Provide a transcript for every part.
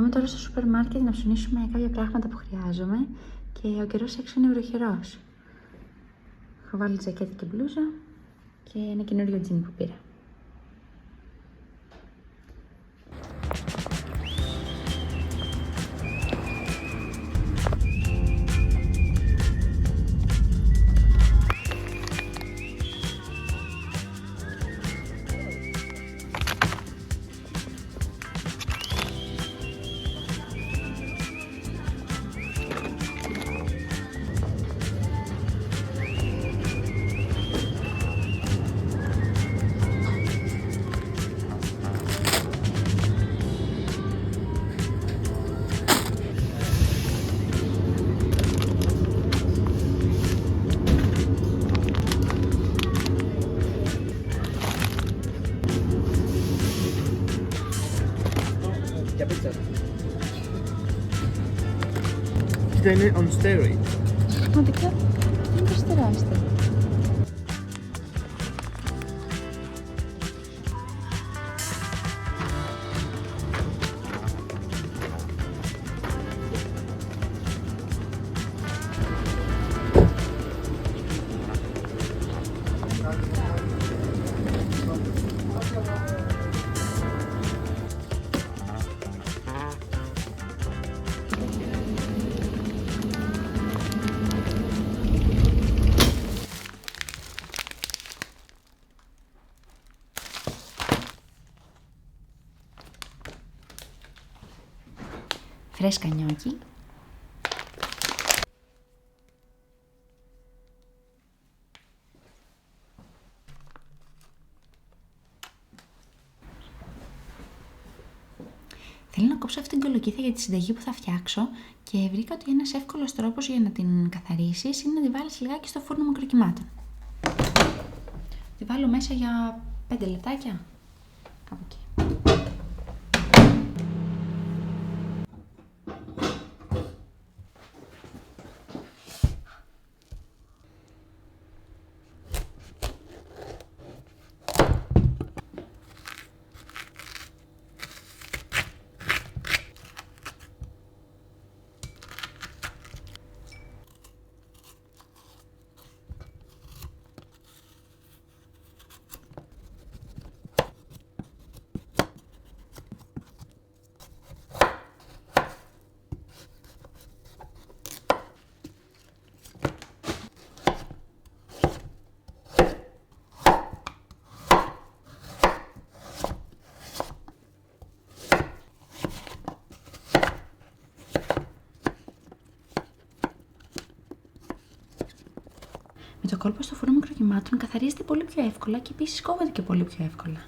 Πάμε τώρα στο σούπερ μάρκετ να ψωνίσουμε κάποια πράγματα που χρειάζομαι και ο καιρός έξω είναι βροχερός. Έχω βάλει τζακέτα και μπλούζα και ένα καινούριο τζιν που πήρα. Κοίτα, είναι on steroids. Πραγματικά είναι τόσο τεράστιο. Φρέσκα νιόκι. Θέλω να κόψω αυτήν την κολοκύθα για τη συνταγή που θα φτιάξω και βρήκα ότι ένας εύκολος τρόπος για να την καθαρίσεις είναι να τη βάλεις λιγάκι στο φούρνο μικροκυμάτων. Τη βάλω μέσα για 5 λεπτάκια, κάπου εκεί. Με το κόλπο στο φούρνο μικροκυμάτων καθαρίζεται πολύ πιο εύκολα και επίσης κόβεται και πολύ πιο εύκολα.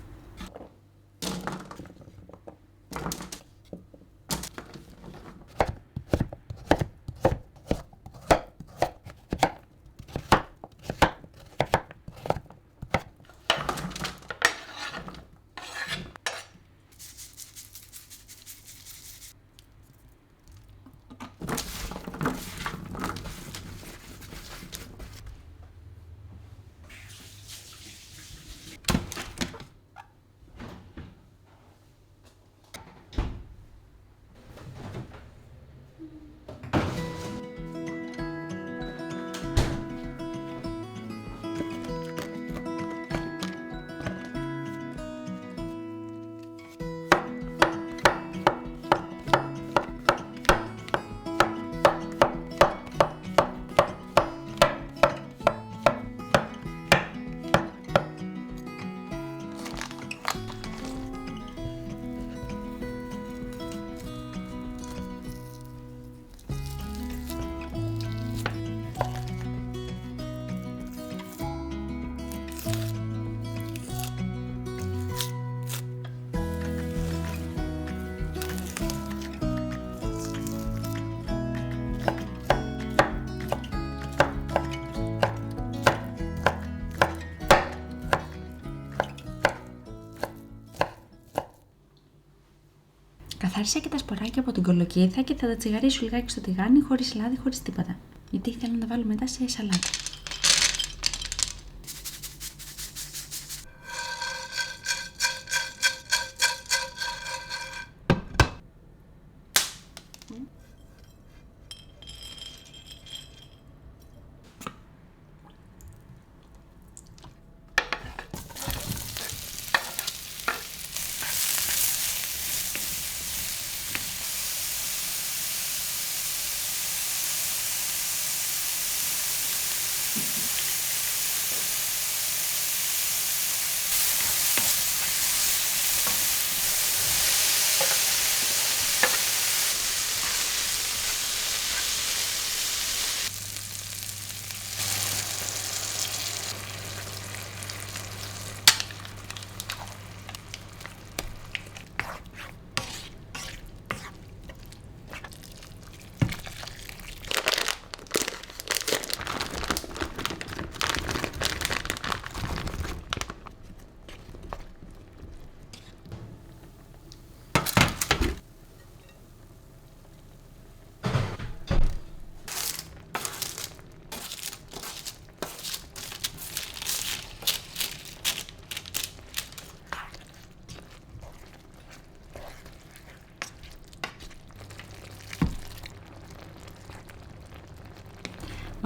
Καθάρισα και τα σποράκια από την κολοκύθα και θα τα τσιγαρίσω λιγάκι στο τηγάνι, χωρίς λάδι, χωρίς τίποτα. Γιατί θέλω να τα βάλω μετά σε σαλάτα.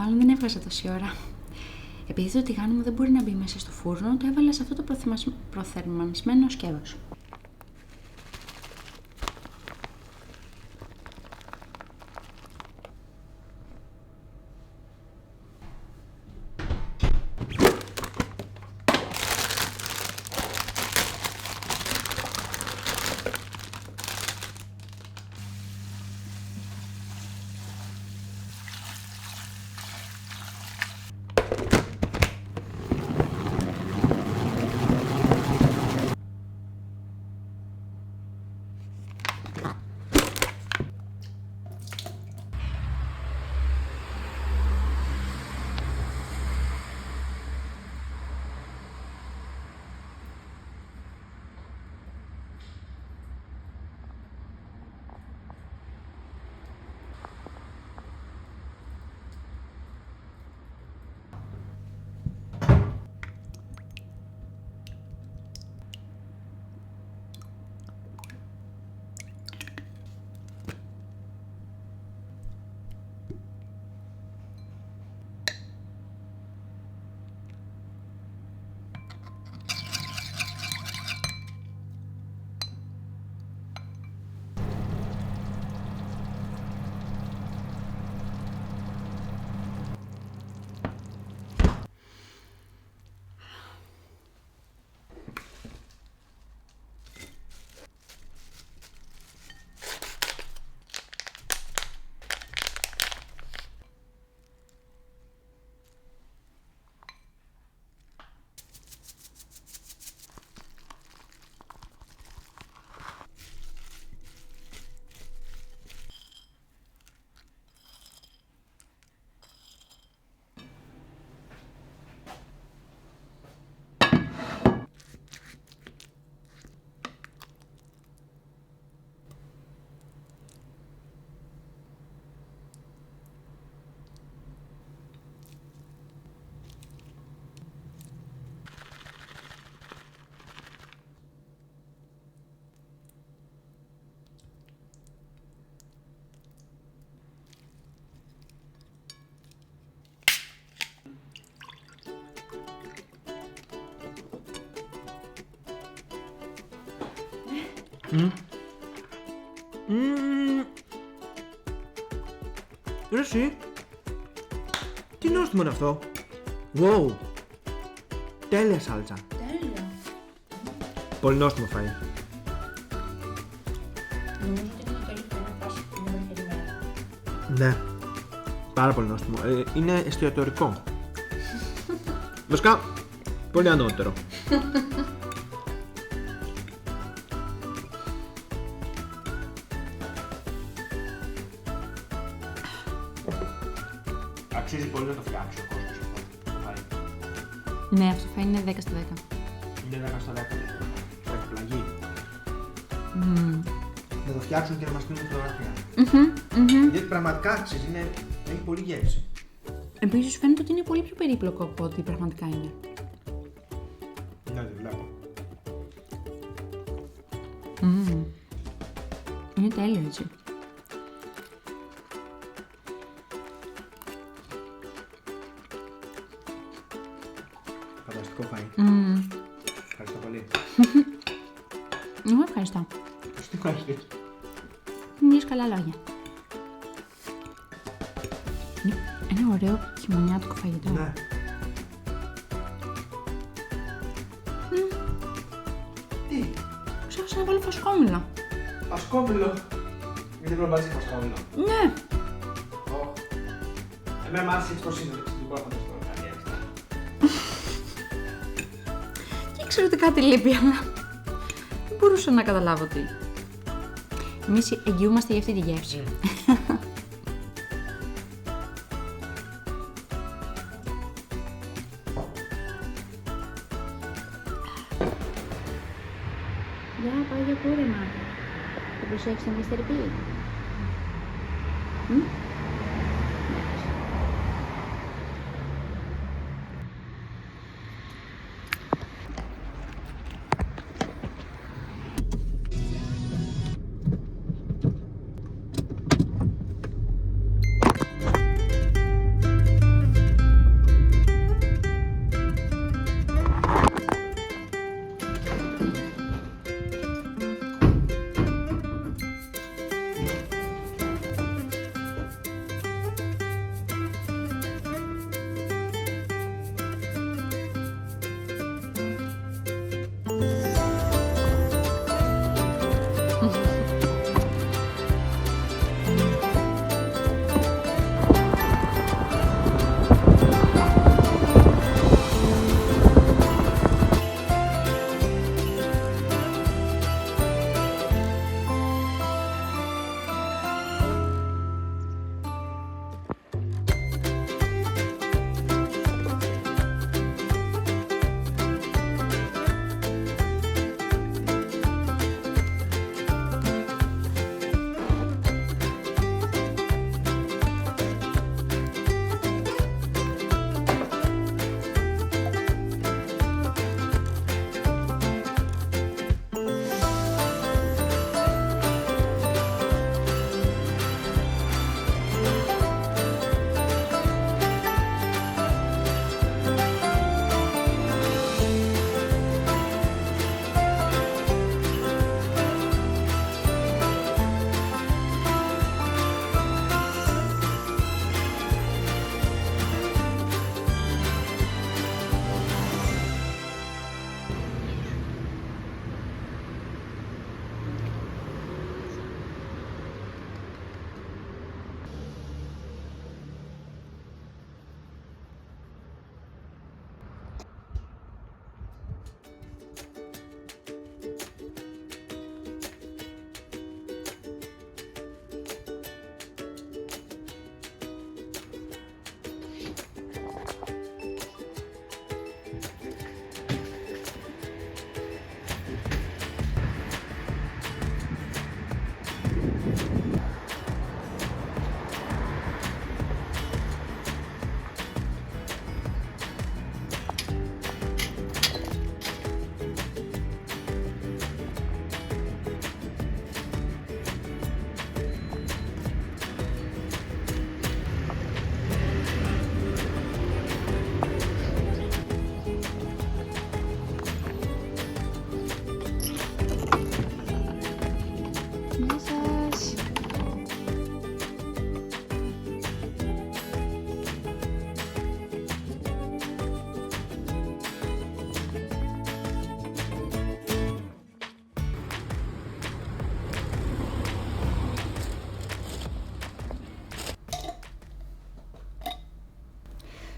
μάλλον δεν έβγαζα τόση ώρα. Επειδή το τηγάνι μου δεν μπορεί να μπει μέσα στο φούρνο, το έβαλα σε αυτό το προθερμανσμένο σκεύος. Ρε εσύ, τι νόστιμο είναι αυτό? Wow, τέλεια σάλτσα. Τέλεια. Πολύ νόστιμο φαΐ. Νομίζω ότι είναι το καλύτερο να πας την δεύτερη μέρα. Ναι, πάρα πολύ νόστιμο. Είναι εστιατορικό. Βασικά, πολύ ανώτερο. Αξίζει πολύ να το φτιάξει ο κόσμος αυτό το φαΐ. Ναι, αυτό θα είναι 10 στα 10. Είναι 10 στα 10. Θα εκπλαγεί. Να το φτιάξουν και να μας πίνουν φωτογραφία. Γιατί πραγματικά αξίζει, έχει πολύ γεύση. Επίσης φαίνεται ότι είναι πολύ πιο περίπλοκο από ό,τι πραγματικά είναι. Ναι, το βλέπω. Είναι τέλειο έτσι. Φανταστικό φαΐ. Ευχαριστώ πολύ. Εγώ ευχαριστώ. Τι ευχαριστείς? Μιλείς καλά λόγια. Είναι ωραίο χειμωνιάτικο φαγητό. Ναι. Τι? Ξέχασα να βάλω φασκόμηλο. Φασκόμηλο. Γιατί πρέπει να βάλεις φασκόμηλο? Ναι. Εμένα μ' άρεσε έτσι πως είναι. Δεν μπορώ να φανταστώ κάτι έξτρα. Και ήξερα ότι κάτι λείπει, αλλά δεν μπορούσα να καταλάβω τι. Εμείς εγγυούμαστε για αυτή τη γεύση. Για πάω για κούρεμα. Θα προσέξεις τον Mr. P.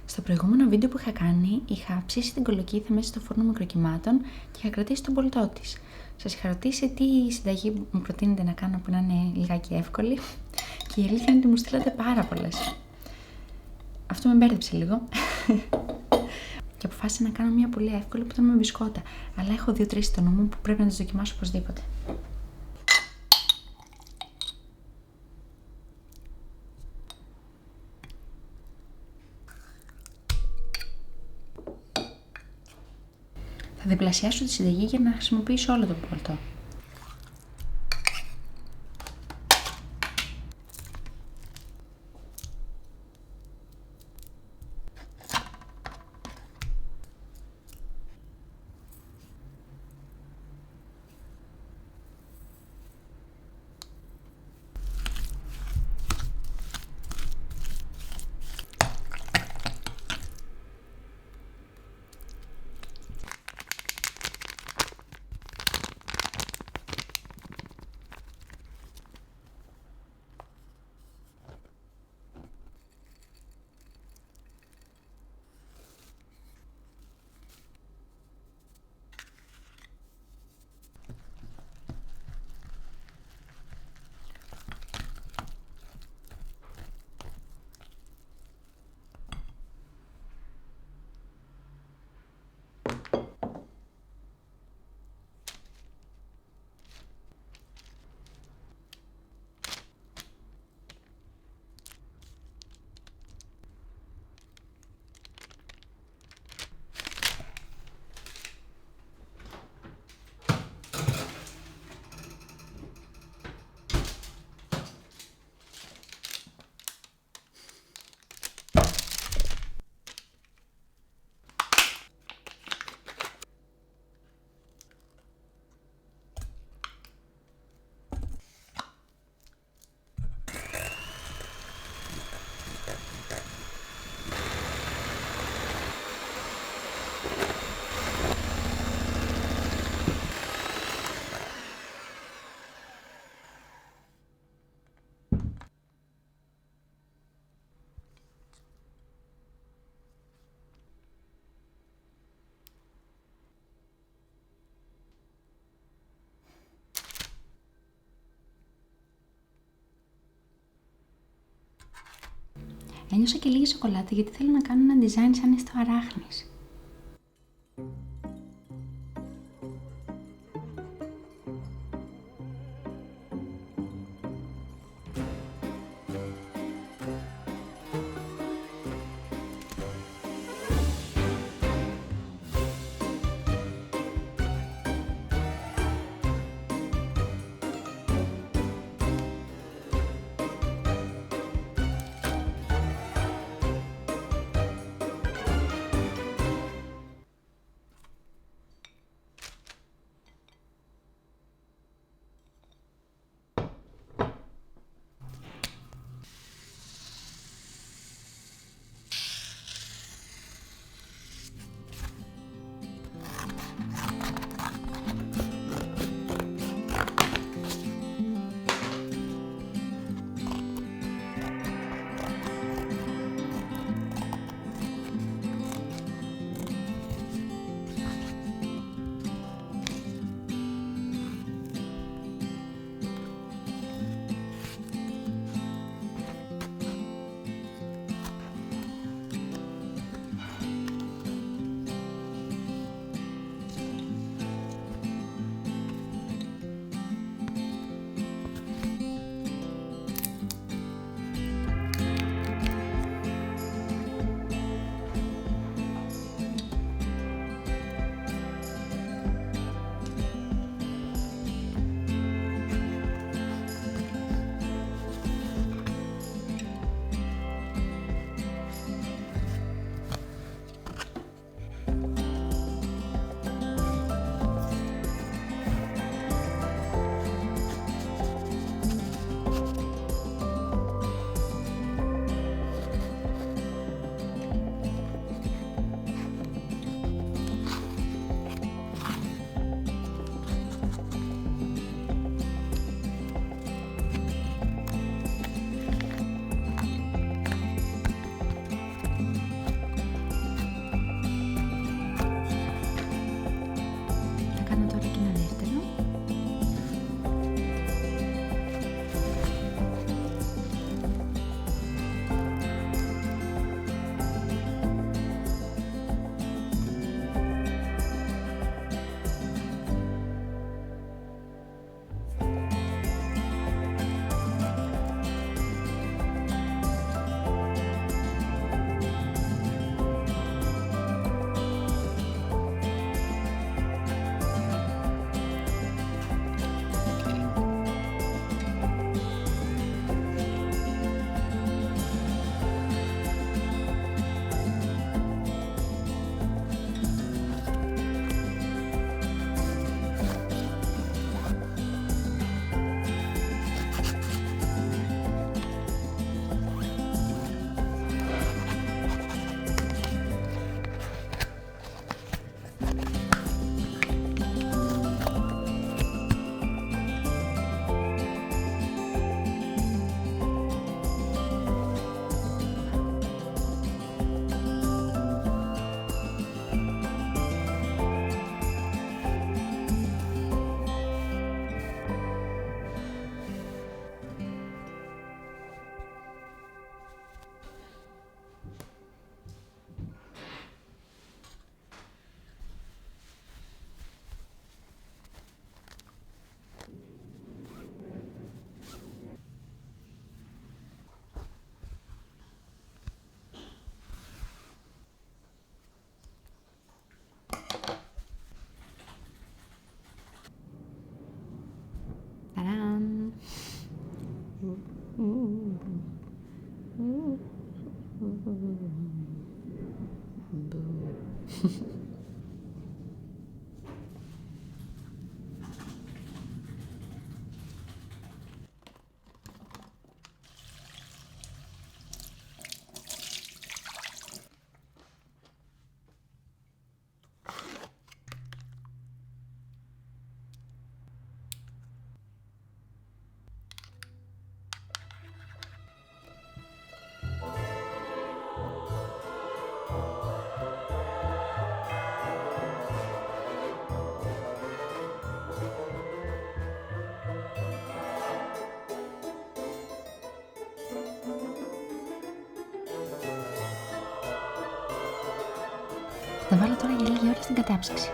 Στο προηγούμενο βίντεο που είχα κάνει, είχα ψήσει την κολοκύθα μέσα στο φούρνο μικροκυμάτων και είχα κρατήσει τον πολτό της. Σας είχα ρωτήσει τι συνταγή μου προτείνετε να κάνω που να είναι λιγάκι εύκολη και η αλήθεια είναι ότι μου στείλατε πάρα πολλές. Αυτό με μπέρδεψε λίγο και αποφάσισα να κάνω μια πολύ εύκολη που ήταν με μπισκότα. Αλλά έχω 2-3 στο νου μου που πρέπει να τις δοκιμάσω οπωσδήποτε. Θα διπλασιάσω τη συνταγή για να χρησιμοποιήσω όλο το πολτό. Ένιωσα και λίγη σοκολάτα γιατί θέλω να κάνω ένα design σαν νηστό αράχνης. Θα τα βάλω τώρα για λίγη ώρα στην κατάψυξη.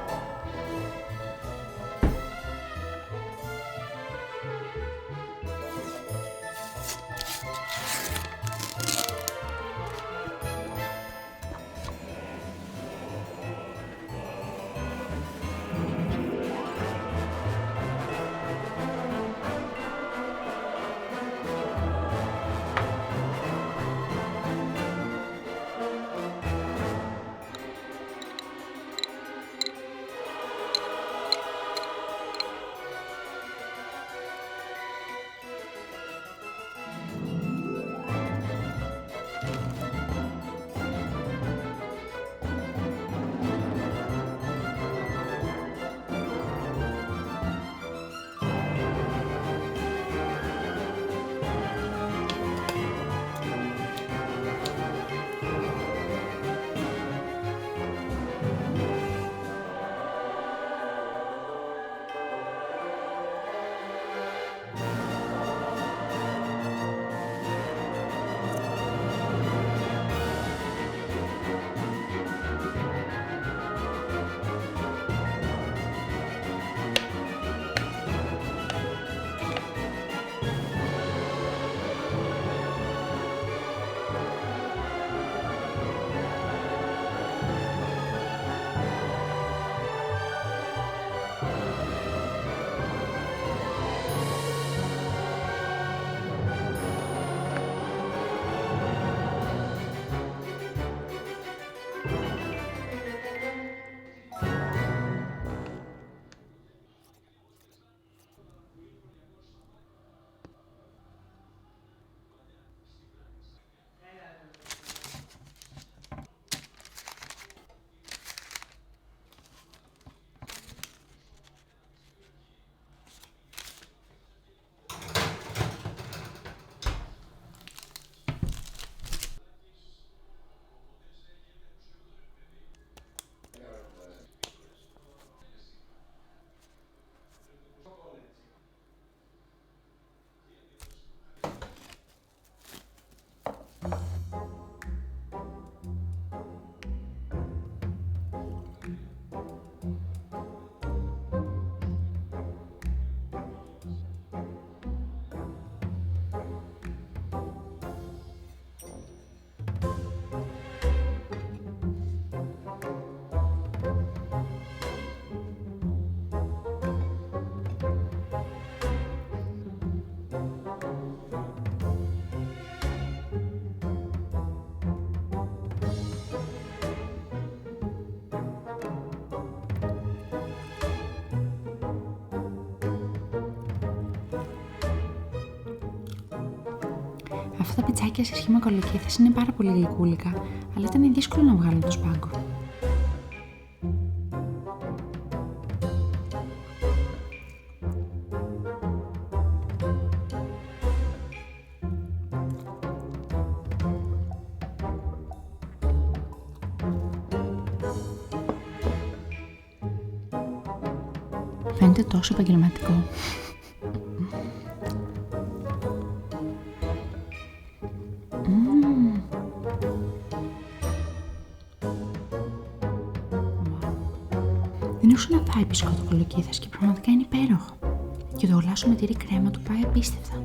Αυτά τα πιτσάκια σε σχήμα κολοκύθες είναι πάρα πολύ γλυκούλικα, αλλά ήταν δύσκολο να βγάλουν το σπάγκο. Φαίνεται τόσο επαγγελματικό. Δεν έχω να φάει πίσω το κολοκύθας και πραγματικά είναι υπέροχο. Και το γλάσο με τυρί κρέμα του πάει απίστευτα.